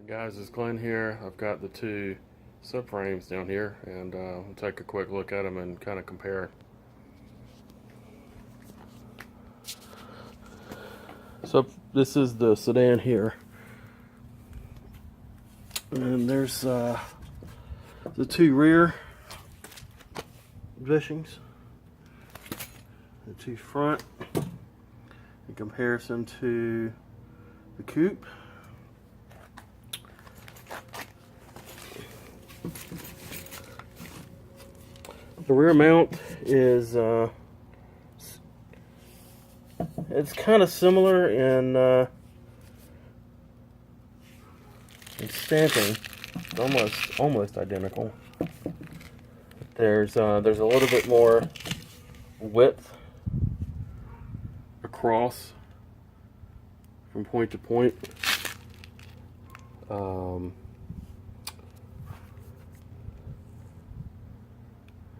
Guys, it's Glenn here. I've got the two subframes down here, and we'll take a quick look at them and kind of compare. So this is the sedan here, and there's the two rear bushings, the two front, in comparison to the coupe. The rear mount is it's kind of similar in stamping. It's almost identical. There's a little bit more width across from point to point.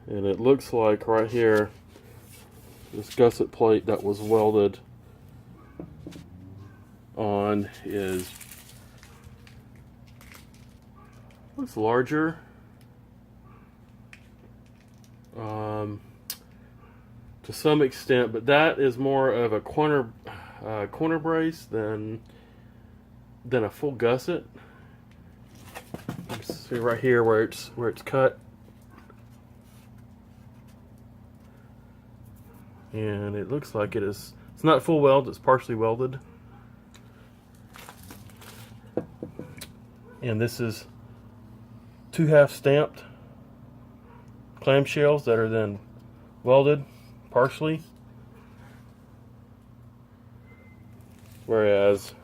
And it looks like right here, this gusset plate that was welded on looks larger. To some extent, but that is more of a corner brace than a full gusset. You see right here where it's cut. And it looks like it's not full weld, it's partially welded. And this is 2/2 stamped clamshells that are then welded partially. Whereas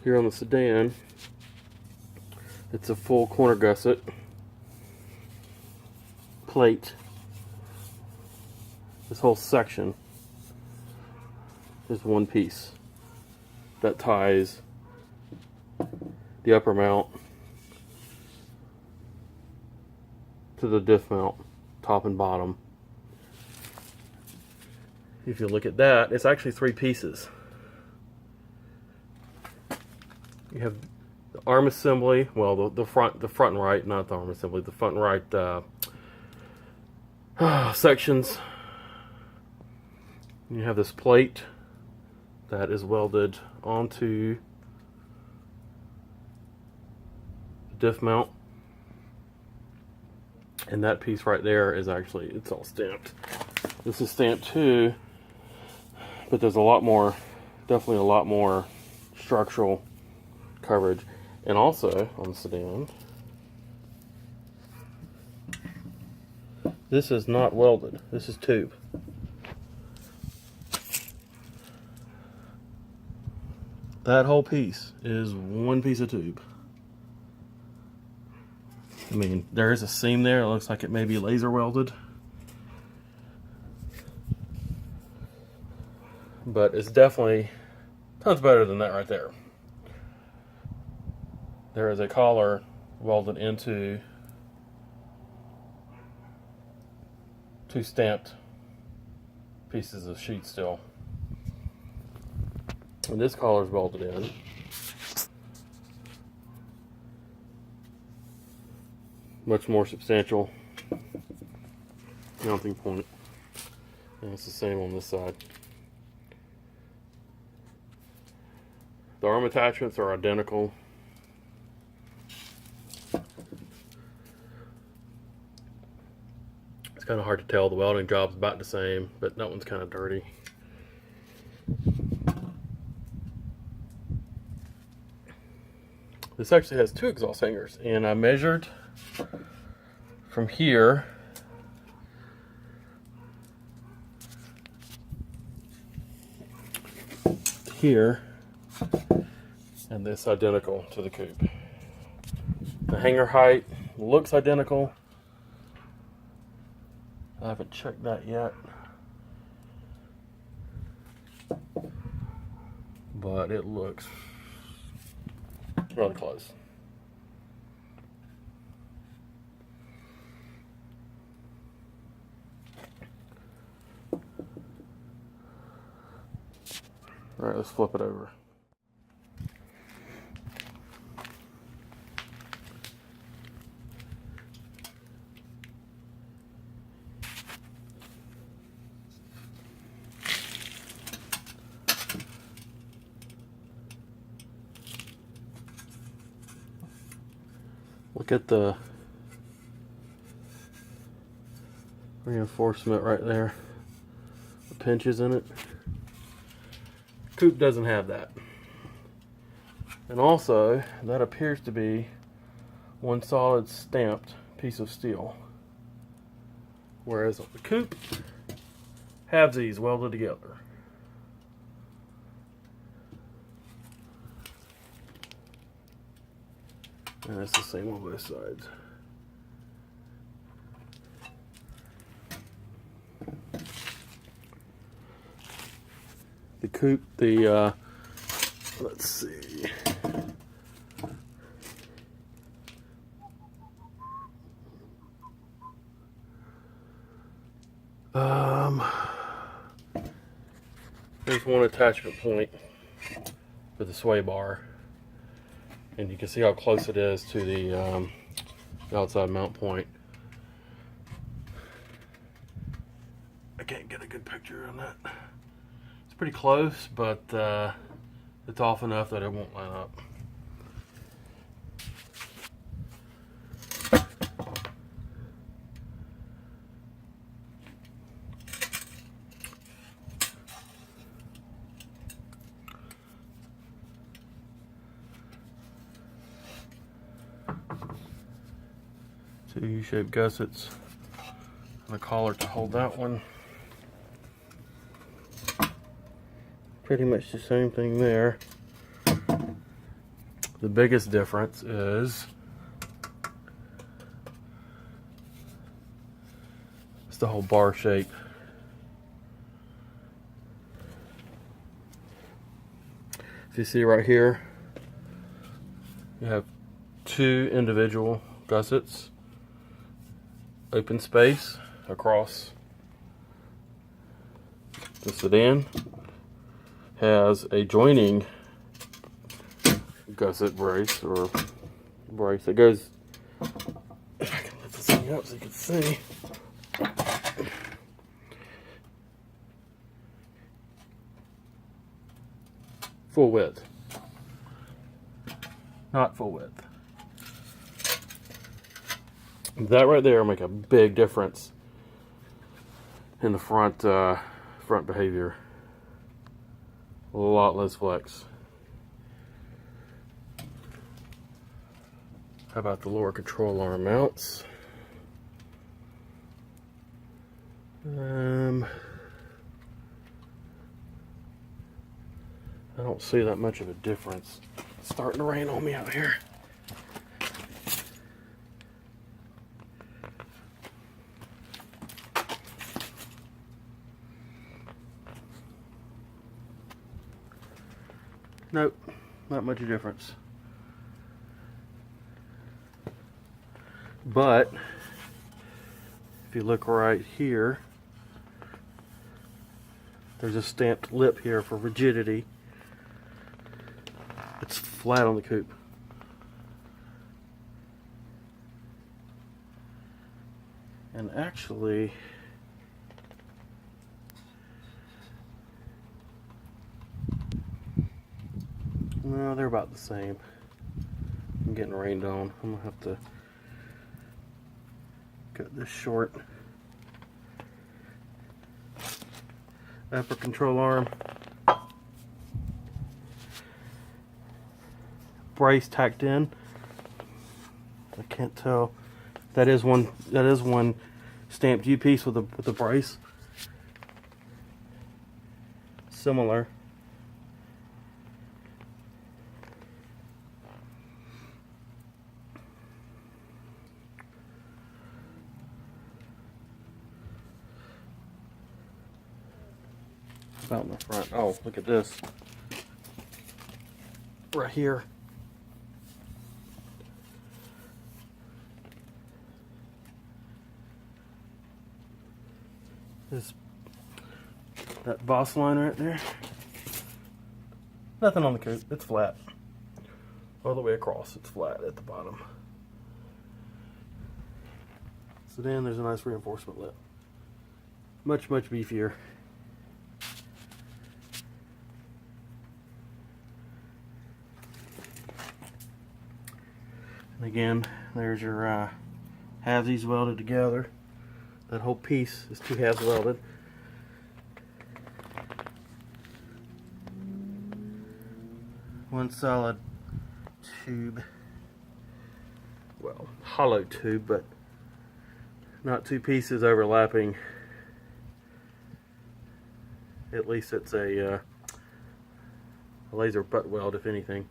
here on the sedan, it's a full corner gusset plate. This whole section is one piece that ties the upper mount to the diff mount, top and bottom. If you look at that, it's actually three pieces. You have the arm assembly, well, the front and right, not the arm assembly, the front and right sections. You have this plate that is welded onto the diff mount, and that piece right there is actually, it's all stamped. This is stamped too, but there's definitely a lot more structural coverage. And also on the sedan, this is not welded, this is tube. That whole piece is one piece of tube. I mean, there is a seam there. It looks like it may be laser welded. But it's definitely tons better than that right there. There is a collar welded into two stamped pieces of sheet steel. And this collar is welded in. Much more substantial mounting point. And it's the same on this side. The arm attachments are identical. It's kind of hard to tell. The welding job's about the same, but that one's kind of dirty. This actually has two exhaust hangers, and I measured from here to here, and this identical to the coupe. The hanger height looks identical. I haven't checked that yet, but it looks really close. All right, let's flip it over. Look at the reinforcement right there. The pinches in it. Coupe doesn't have that. And also, that appears to be one solid stamped piece of steel. Whereas the Coupe have these welded together. And it's the same on both sides. The Coupe, let's see. There's one attachment point for the sway bar, and you can see how close it is to the outside mount point. I can't get a good picture on that. It's pretty close, but it's off enough that it won't line up. Two U-shaped gussets and a collar to hold that one. Pretty much the same thing there. The biggest difference is it's the whole bar shape. If you see right here, you have two individual gussets. Open space across the sedan, has a joining gusset brace or brace that goes, if I can lift this thing up so you can see, full width, not full width. That right there will make a big difference in the front behavior. A lot less flex. How about the lower control arm mounts? I don't see that much of a difference. It's starting to rain on me out here. Nope, not much of a difference. But if you look right here, there's a stamped lip here for rigidity. It's flat on the Coupe. And actually, no, they're about the same. I'm getting rained on. I'm gonna have to cut this short. Upper control arm. Brace tacked in. I can't tell. That is one stamped U piece with a brace. Similar. Out in the front. Oh, look at this. Right here. That boss line right there. Nothing on the Coupe. It's flat. All the way across, it's flat at the bottom. So then there's a nice reinforcement lip. Much, much beefier. And again, there's your halvesies welded together. That whole piece is 2 halves welded. One solid tube, well, hollow tube, but not 2 pieces overlapping. At least it's a laser butt weld, if anything.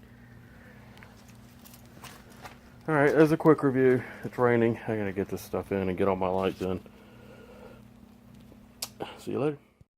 Alright, as a quick review, it's raining. I gotta get this stuff in and get all my lights in. See you later.